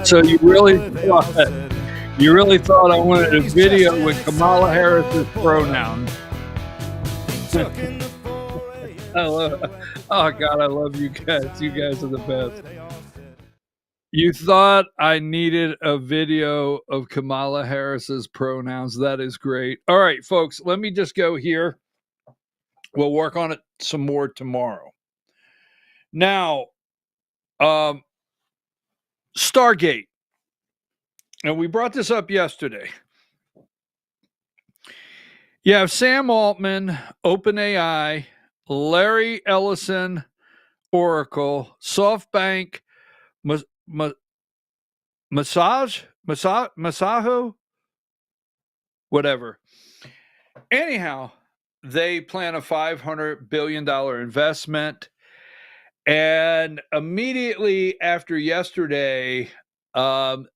So you really thought I wanted a video with Kamala Harris's pronouns. I love Oh god, I love you guys. You guys are the best. You thought I needed a video of Kamala Harris's pronouns. That is great. All right, folks, let me just go here. We'll work on it some more tomorrow. Now, Stargate. And we brought this up yesterday. You have Sam Altman, OpenAI, Larry Ellison, Oracle, SoftBank, Masaho, whatever. Anyhow, they plan a $500 billion investment. And immediately after yesterday,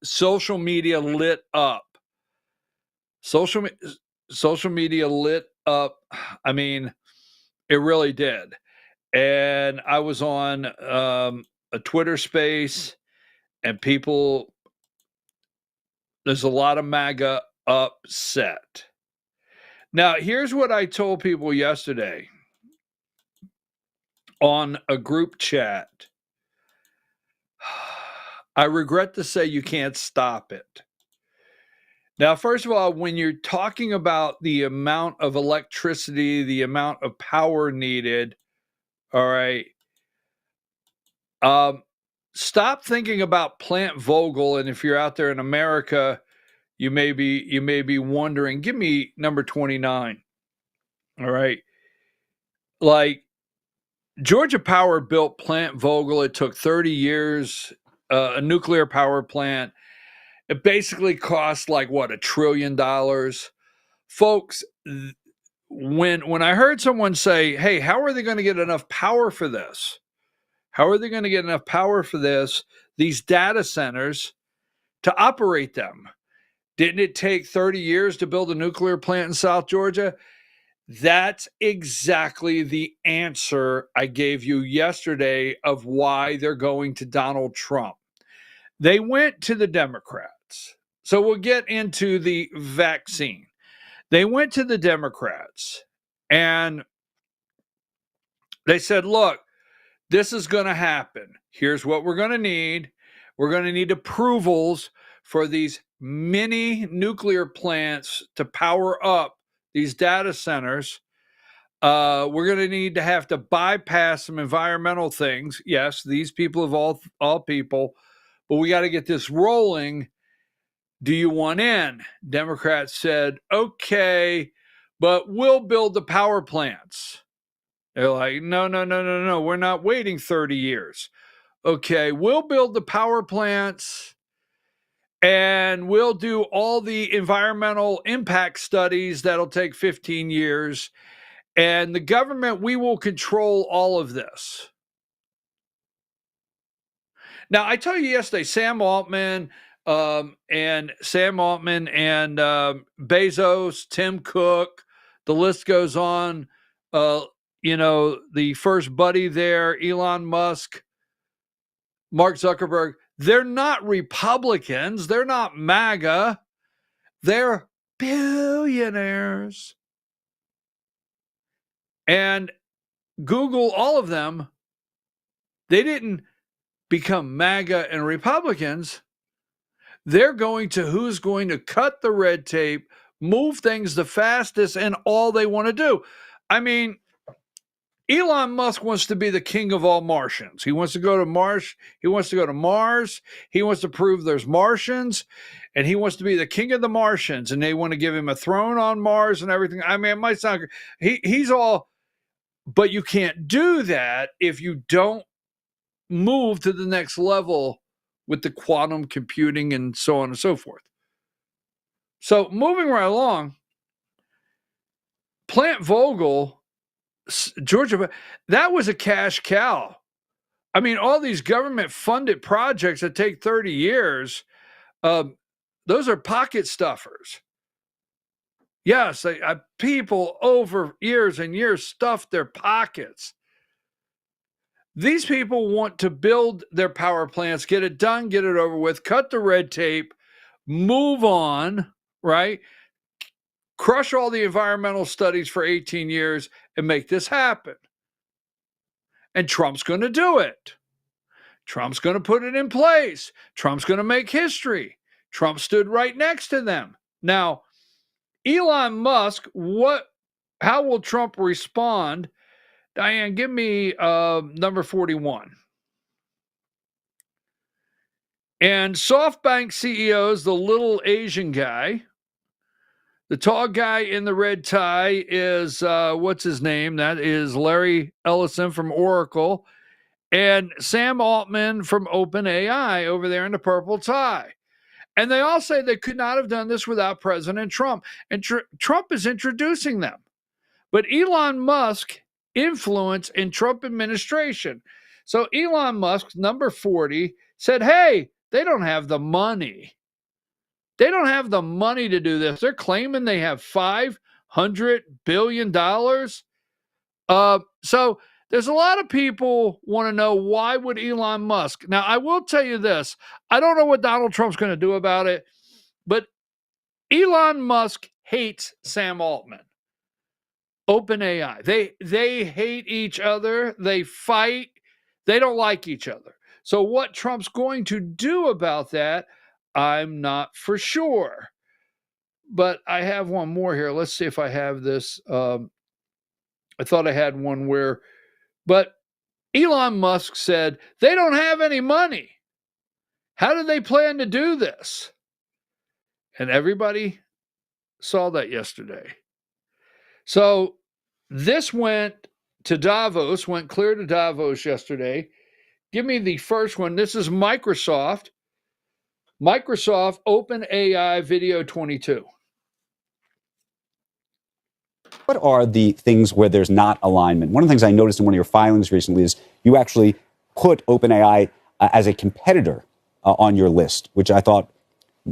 social media lit up. Social media lit up. I mean, it really did. And I was on a Twitter space, and people, there's a lot of MAGA upset. Now, here's what I told people yesterday on a group chat. I regret to say you can't stop it. Now, first of all, when you're talking about the amount of electricity, the amount of power needed, all right, stop thinking about Plant Vogel. And if you're out there in America, you may be wondering, give me number 29. All right. Like, Georgia Power built Plant Vogel. It took 30 years, a nuclear power plant. It basically cost like what, $1 trillion. Folks, when I heard someone say, hey, how are they going to get enough power for this? How are they going to get enough power for this, these data centers, to operate them? Didn't it take 30 years to build a nuclear plant in South Georgia? That's exactly the answer I gave you yesterday of why they're going to Donald Trump. They went to the Democrats. So we'll get into the vaccine. They went to the Democrats and they said, look, this is going to happen. Here's what we're going to need. We're going to need approvals for these mini nuclear plants to power up these data centers. We're going to need to have to bypass some environmental things. Yes, these people of all people, but we got to get this rolling. Do you want in? Democrats said, okay, but we'll build the power plants. They're like, no. We're not waiting 30 years. Okay, we'll build the power plants and we'll do all the environmental impact studies. That'll take 15 years. And the government, we will control all of this. Now, I told you yesterday, Sam Altman and Bezos, Tim Cook, the list goes on. The first buddy there, Elon Musk, Mark Zuckerberg, they're not Republicans. They're not MAGA. They're billionaires. And Google, all of them, they didn't become MAGA and Republicans. They're going to who's going to cut the red tape, move things the fastest, and all they want to do. I mean, Elon Musk wants to be the king of all Martians. He wants to go to Mars. He wants to go to Mars. He wants to prove there's Martians, and he wants to be the king of the Martians. And they want to give him a throne on Mars and everything. I mean, it might sound he's all, but you can't do that if you don't move to the next level with the quantum computing and so on and so forth. So moving right along, Plant Vogel, Georgia, that was a cash cow. I mean, all these government funded projects that take 30 years, those are pocket stuffers. Yes, people over years and years stuffed their pockets. These people want to build their power plants, get it done, get it over with, cut the red tape, move on, right? Crush all the environmental studies for 18 years and make this happen. And Trump's going to do it. Trump's going to put it in place. Trump's going to make history. Trump stood right next to them. Now, Elon Musk, how will Trump respond? Diane, give me number 41. And SoftBank CEOs, the little Asian guy, the tall guy in the red tie is, what's his name? That is Larry Ellison from Oracle, and Sam Altman from OpenAI over there in the purple tie. And they all say they could not have done this without President Trump. And Trump is introducing them. But Elon Musk influence in Trump administration. So Elon Musk, number 40, said, hey, they don't have the money. They don't have the money to do this. They're claiming they have $500 billion. So there's a lot of people want to know, why would Elon Musk? Now, I will tell you this. I don't know what Donald Trump's going to do about it, but Elon Musk hates Sam Altman. OpenAI. They hate each other. They fight. They don't like each other. So what Trump's going to do about that, I'm not for sure. But I have one more here. Let's see if I have this. I thought I had one but Elon Musk said they don't have any money. How do they plan to do this? And everybody saw that yesterday. So this went clear to Davos yesterday. Give me the first one. This is Microsoft OpenAI Video 22. What are the things where there's not alignment? One of the things I noticed in one of your filings recently is you actually put OpenAI as a competitor on your list, which I thought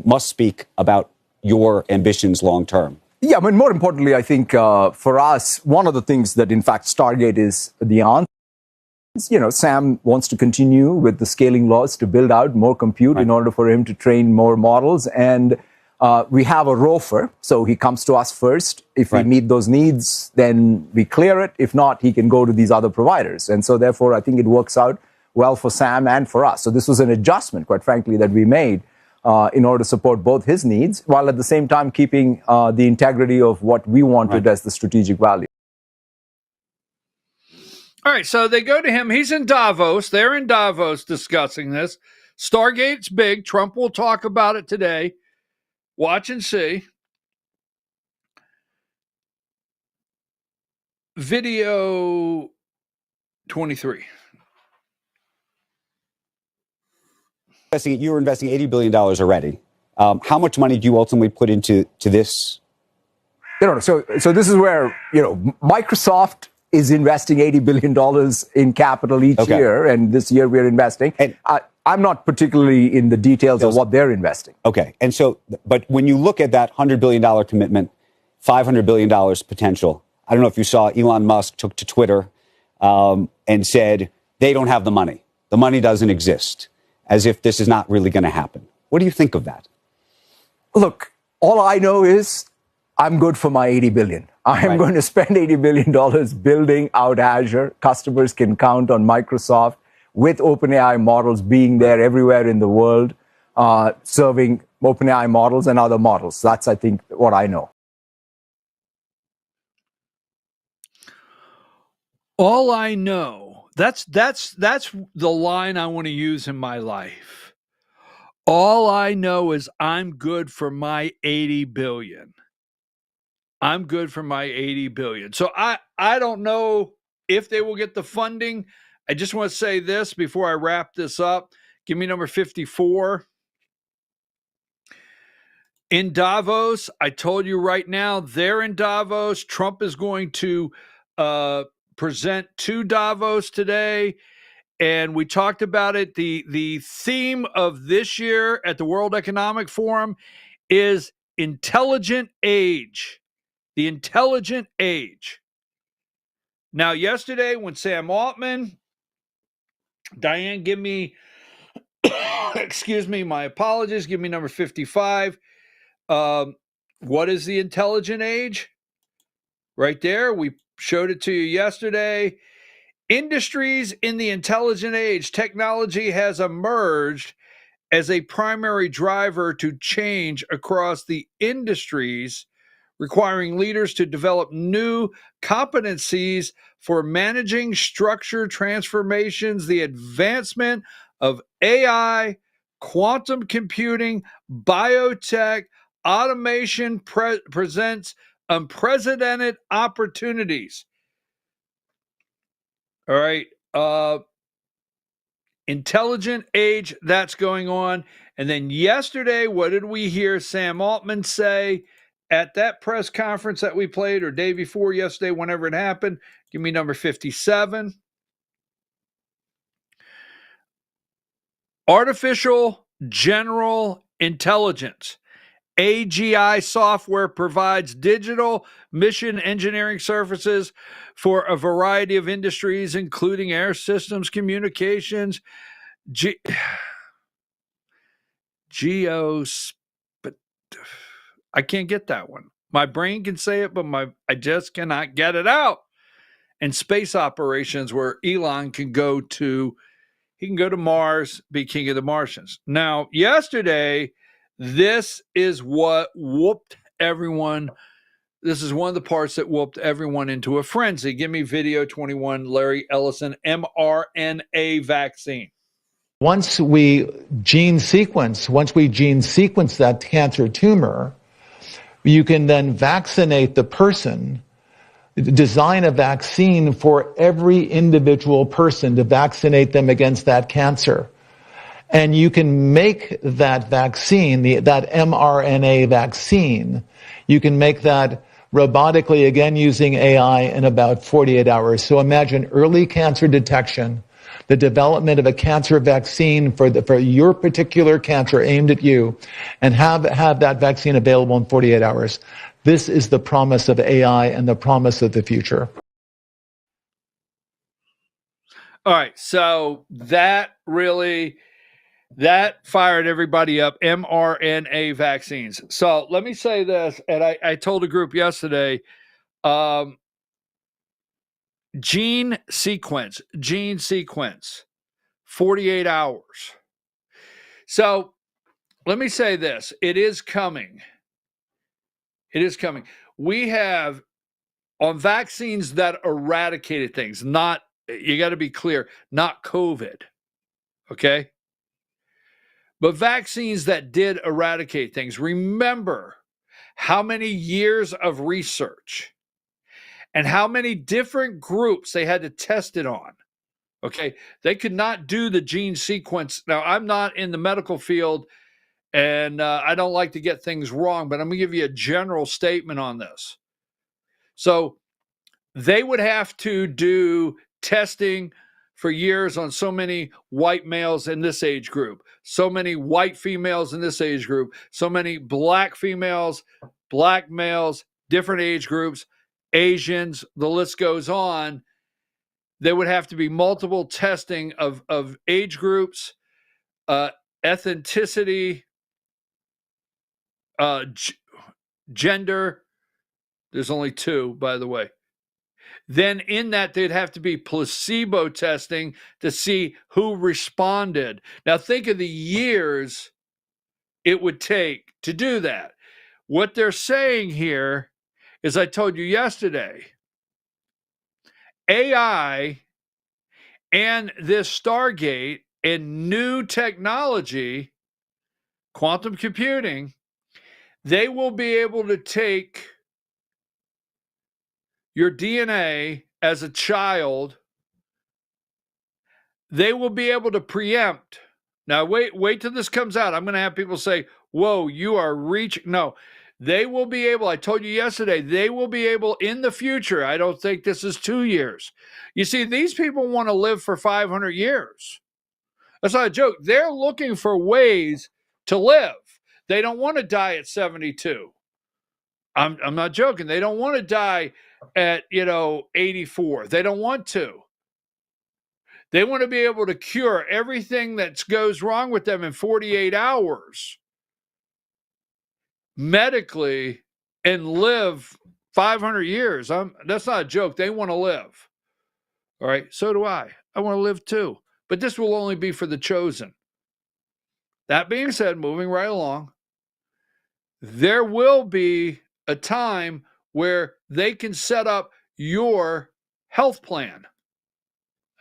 must speak about your ambitions long term. Yeah, I mean, more importantly, I think for us, one of the things that, in fact, Stargate is the answer. Sam wants to continue with the scaling laws to build out more compute in order for him to train more models. And we have a ROFR, so he comes to us first. If we meet those needs, then we clear it. If not, he can go to these other providers. And so, therefore, I think it works out well for Sam and for us. So this was an adjustment, quite frankly, that we made in order to support both his needs, while at the same time keeping the integrity of what we wanted as the strategic value. All right, so they go to him. He's in Davos. They're in Davos discussing this. Stargate's big. Trump will talk about it today. Watch and see. Video 23. You were investing $80 billion already. How much money do you ultimately put into this? So this is where, Microsoft is investing $80 billion in capital each year. And this year we're investing. And I'm not particularly in the details of what they're investing. Okay. And so, but when you look at that $100 billion commitment, $500 billion potential, I don't know if you saw Elon Musk took to Twitter and said they don't have the money. The money doesn't exist, as if this is not really going to happen. What do you think of that? Look, all I know is I'm good for my $80 billion. I am going to spend $80 billion building out Azure. Customers can count on Microsoft with OpenAI models being there everywhere in the world, serving OpenAI models and other models. That's, I think, what I know. All I know, that's the line I want to use in my life. All I know is I'm good for my 80 billion. I'm good for my 80 billion. So I don't know if they will get the funding. I just want to say this before I wrap this up. Give me number 54. In Davos, I told you right now, they're in Davos. Trump is going to present to Davos today. And we talked about it. The theme of this year at the World Economic Forum is intelligent age. The intelligent age. Now, yesterday when Sam Altman Diane, give me, excuse me, my apologies. Give me number 55. What is the intelligent age? Right there. We showed it to you yesterday. Industries in the intelligent age. Technology has emerged as a primary driver to change across the industries, requiring leaders to develop new competencies for managing structure transformations. The advancement of AI, quantum computing, biotech, automation presents unprecedented opportunities. All right. Intelligent age, that's going on. And then yesterday, what did we hear Sam Altman say at that press conference that we played, or day before yesterday, whenever it happened? Give me number 57. Artificial General Intelligence. AGI software provides digital mission engineering services for a variety of industries, including air systems, communications, geos. But I can't get that one. My brain can say it, but I just cannot get it out. And space operations, where Elon can go to, he can go to Mars, be king of the Martians. Now, yesterday, this is what whooped everyone. This is one of the parts that whooped everyone into a frenzy. Give me video 21, Larry Ellison, mRNA vaccine. Once we gene sequence that cancer tumor, you can then vaccinate the person, design a vaccine for every individual person to vaccinate them against that cancer. And you can make that vaccine, that mRNA vaccine, you can make that robotically, again using AI, in about 48 hours. So imagine early cancer detection, the development of a cancer vaccine for your particular cancer aimed at you, and have that vaccine available in 48 hours. This is the promise of AI and the promise of the future. All right, so that fired everybody up, mRNA vaccines. So let me say this, and I told a group yesterday, gene sequence, 48 hours. So let me say this, it is coming. We have on vaccines that eradicated things, not, you got to be clear, not COVID, okay? But vaccines that did eradicate things. Remember how many years of research and how many different groups they had to test it on. Okay. They could not do the gene sequence. Now, I'm not in the medical field and I don't like to get things wrong, but I'm going to give you a general statement on this. So they would have to do testing for years on so many white males in this age group, so many white females in this age group, so many black females, black males, different age groups, Asians, the list goes on. There would have to be multiple testing of age groups, ethnicity, gender. There's only two, by the way. Then in that, there'd have to be placebo testing to see who responded. Now, think of the years it would take to do that. What they're saying here is, I told you yesterday, AI and this Stargate and new technology, quantum computing, they will be able to take your DNA as a child. They will be able to preempt. Now, wait till this comes out. I'm going to have people say, whoa, you are reaching. No, they will be able, I told you yesterday, they will be able in the future. I don't think this is 2 years. You see, these people want to live for 500 years. That's not a joke. They're looking for ways to live. They don't want to die at 72. I'm not joking. They don't want to die at, 84. They don't want to. They want to be able to cure everything that goes wrong with them in 48 hours medically and live 500 years. That's not a joke. They want to live. All right. So do I. I want to live too. But this will only be for the chosen. That being said, moving right along, there will be a time where they can set up your health plan.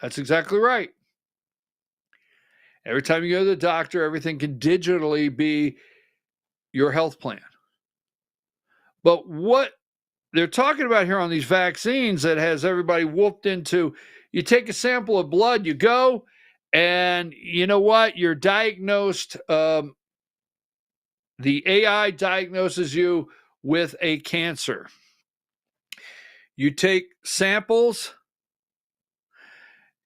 That's exactly right. Every time you go to the doctor, everything can digitally be your health plan. But what they're talking about here on these vaccines that has everybody whooped into, you take a sample of blood, you go, and you know what? You're diagnosed, the AI diagnoses you with a cancer. You take samples,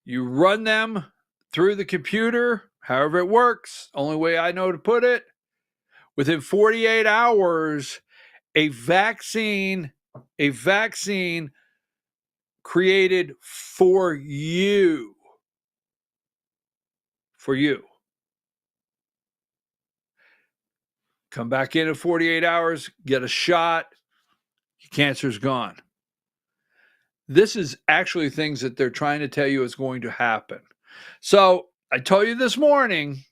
you run them through the computer, however it works, only way I know to put it. Within 48 hours, a vaccine created for you. Come back in 48 hours, get a shot, your cancer's gone. This is actually things that they're trying to tell you is going to happen. So I told you this morning,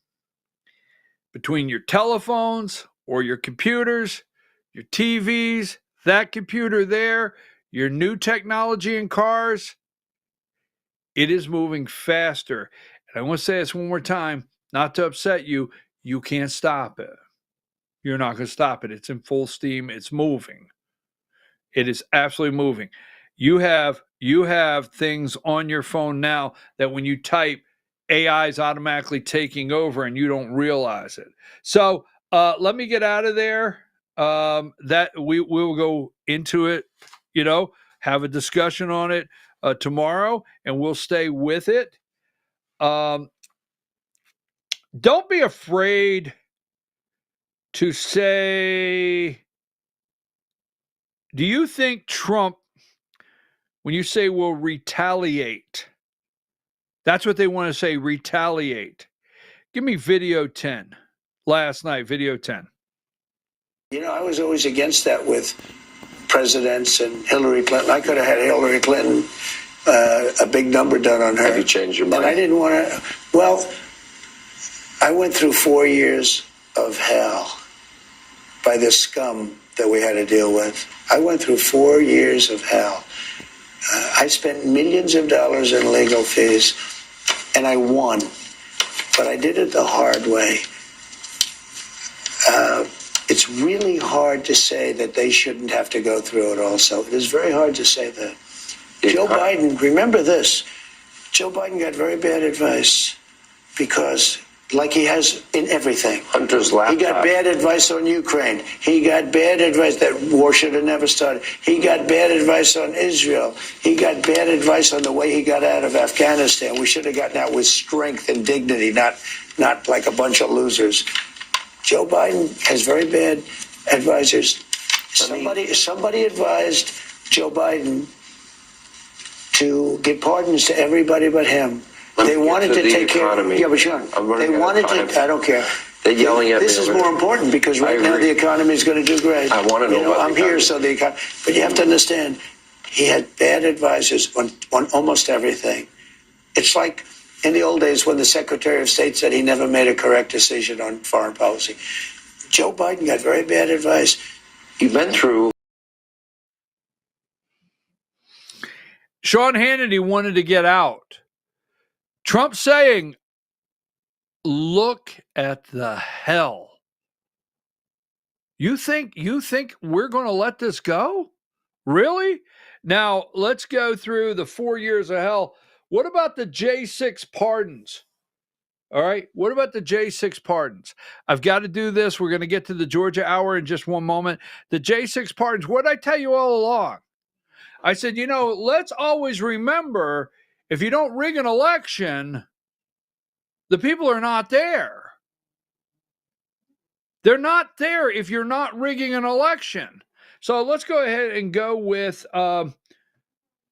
between your telephones or your computers, your TVs, that computer there, your new technology in cars, it is moving faster. And I want to say this one more time, not to upset you, you can't stop it. You're not going to stop it. It's in full steam. It's moving. It is absolutely moving. You have things on your phone now that when you type, AI is automatically taking over and you don't realize it. So let me get out of there. That we will go into it, have a discussion on it tomorrow, and we'll stay with it. Don't be afraid to say, do you think Trump, when you say will retaliate, that's what they want to say, retaliate. Give me video 10. Last night, video 10. I was always against that with presidents and Hillary Clinton. I could have had Hillary Clinton, a big number done on her. Have you changed your mind? And I didn't want to. Well, I went through 4 years of hell by this scum that we had to deal with. I went through 4 years of hell. I spent millions of dollars in legal fees, and I won. But I did it the hard way. It's really hard to say that they shouldn't have to go through it also. It is very hard to say that. Joe Biden, remember this, Joe Biden got very bad advice because, like he has in everything. Hunter's laptop. He got bad advice on Ukraine. He got bad advice that war should have never started. He got bad advice on Israel. He got bad advice on the way he got out of Afghanistan. We should have gotten out with strength and dignity, not like a bunch of losers. Joe Biden has very bad advisors. Somebody advised Joe Biden to give pardons to everybody but him. They wanted to take care of. Yeah, but Sean, they wanted to. I don't care. They're yelling at me. This is more important because right now the economy is going to do great. I want to know about I'm here, so the economy. But you have to understand, he had bad advisors on almost everything. It's like in the old days when the Secretary of State said he never made a correct decision on foreign policy. Joe Biden got very bad advice. You've been through. Sean Hannity wanted to get out. Trump saying, look at the hell. You think we're going to let this go? Really? Now, let's go through the 4 years of hell. What about the J6 pardons? All right. What about the J6 pardons? I've got to do this. We're going to get to the Georgia hour in just one moment. The J6 pardons, what did I tell you all along? I said, let's always remember, if you don't rig an election, the people are not there. They're not there if you're not rigging an election. So let's go ahead and go with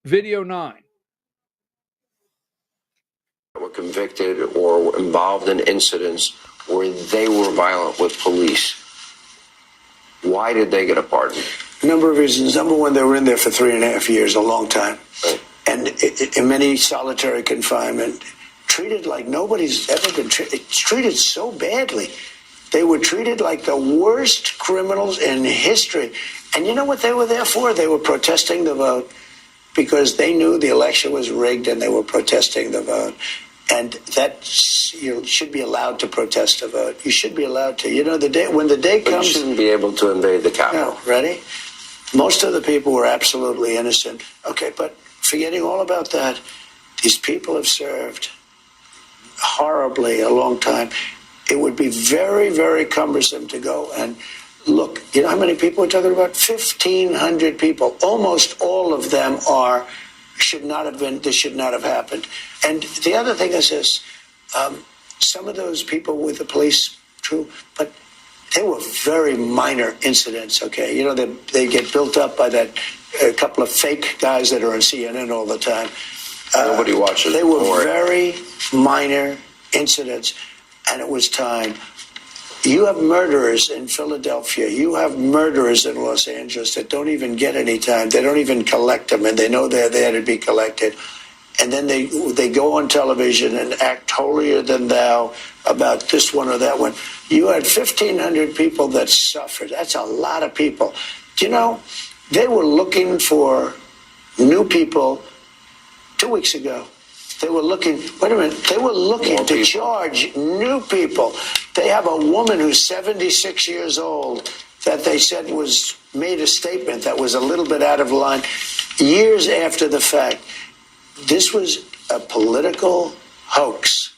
video 9. were convicted or were involved in incidents where they were violent with police. Why did they get a pardon? A number of reasons. Number one, they were in there for 3.5 years, a long time. Right. And in many solitary confinement, treated like nobody's ever been treated so badly. They were treated like the worst criminals in history. And you know what they were there for? They were protesting the vote because they knew the election was rigged and they were protesting the vote. And that you should be allowed to protest a vote. You should be allowed to. You know, when the day But comes, you shouldn't be able to invade the Capitol. no, ready? Most of the people were absolutely innocent. Okay, but forgetting all about that, these people have served horribly a long time. It would be very, very cumbersome to go and look. You know how many people we're talking about? 1,500 people. Almost all of them should not have been. This should not have happened. And the other thing is this: some of those people with the police, true, but they were very minor incidents. Okay, you know they get built up by that a couple of fake guys that are on CNN all the time. Nobody watches. They were for it. very minor incidents, and it was time. You have murderers in Philadelphia. You have murderers in Los Angeles that don't even get any time. They don't even collect them, and they know they're there to be collected. And then they go on television and act holier than thou about this one or that one. You had 1,500 people that suffered. That's a lot of people. You know, they were looking for new people 2 weeks ago. They were looking, wait a minute, they were looking to charge new people. They have a woman who's 76 years old that they said made a statement that was a little bit out of line years after the fact. This was a political hoax.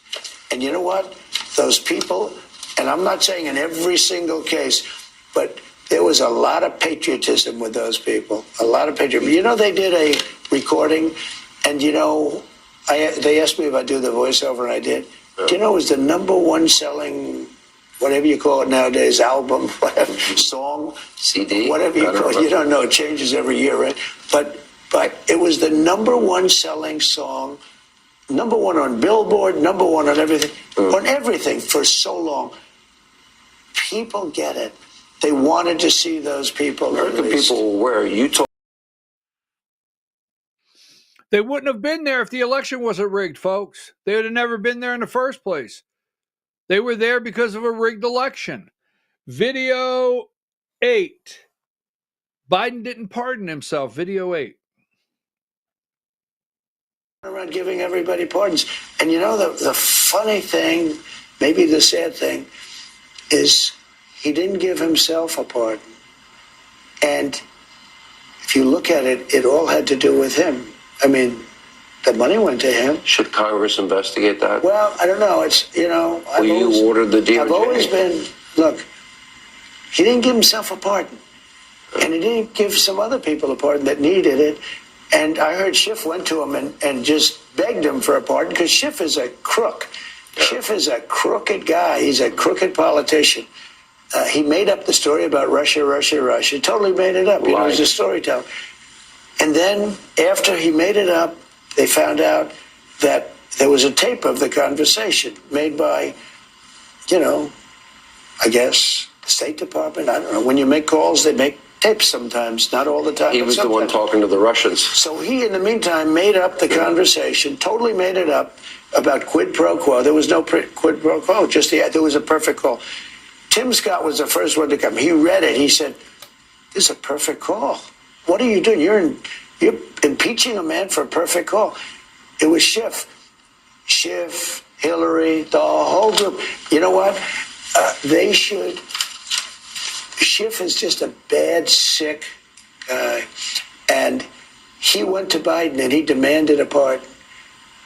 And you know what? Those people, and I'm not saying in every single case, but there was a lot of patriotism with those people. A lot of patriotism. You know, they did a recording, and you know, they asked me if I do the voiceover, and I did. Do you know it was the #1 selling, whatever you call it nowadays, album, whatever, song, CD, whatever you call it. You don't know, it changes every year, right? But it was the #1 selling song, #1 on Billboard, #1 on everything for so long. People get it. They wanted to see those people. American people were where you told. They wouldn't have been there if the election wasn't rigged, folks. They would have never been there in the first place. They were there because of a rigged election. Video 8. Biden didn't pardon himself. Video 8. Around giving everybody pardons. And you know, the funny thing, maybe the sad thing, is he didn't give himself a pardon. And if you look at it, it all had to do with him. I mean, the money went to him. Should Congress investigate that? Well, I don't know. It's, you know, You ordered the DOJ. I've always been, look, he didn't give himself a pardon. And he didn't give some other people a pardon that needed it. And I heard Schiff went to him and just begged him for a pardon because Schiff is a crook. Yeah. Schiff is a crooked guy. He's a crooked politician. He made up the story about Russia. Totally made it up. He was a storyteller. And then after he made it up, they found out that there was a tape of the conversation made by, you know, I guess, the State Department. I don't know. When you make calls, they make tapes sometimes, not all the time. He was the one talking to the Russians. So he, in the meantime, made up the conversation, totally made it up about quid pro quo. There was no quid pro quo, just there was a perfect call. Tim Scott was the first one to come. He read it. He said, "This is a perfect call. What are you doing? You're impeaching a man for a perfect call." It was Schiff, Hillary, the whole group. You know what? They should. Schiff is just a bad, sick guy. And he went to Biden and he demanded a pardon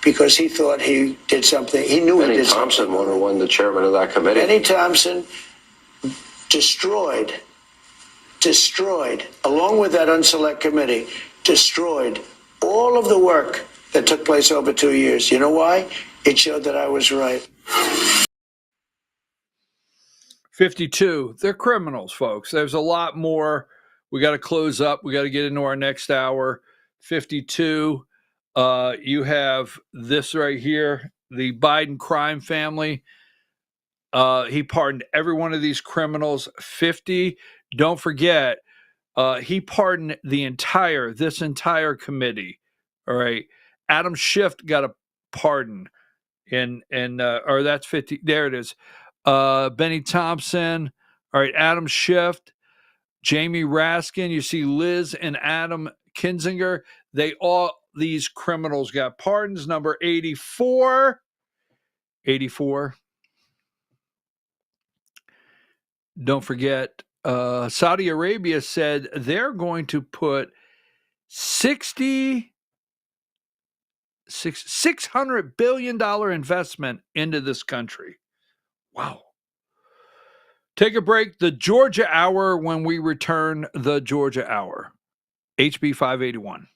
because he thought he did something. He knew he did something. Benny Thompson won the chairman of that committee. Benny Thompson destroyed, along with that unselect committee, destroyed all of the work that took place over 2 years. You know why? It showed that I was right. 52. They're criminals, folks. There's a lot more. We got to close up. We got to get into our next hour. 52. You have this right here. the Biden crime family. He pardoned every one of these criminals, 50. Don't forget, he pardoned this entire committee. All right. Adam Schiff got a pardon or that's 50. There it is. Benny Thompson. All right. Adam Schiff, Jamie Raskin. You see Liz and Adam Kinzinger. These criminals got pardons. Number 84. 84. Don't forget, Saudi Arabia said they're going to put $600 billion investment into this country. Wow. Take a break. The Georgia Hour when we return. The Georgia Hour. HB 581.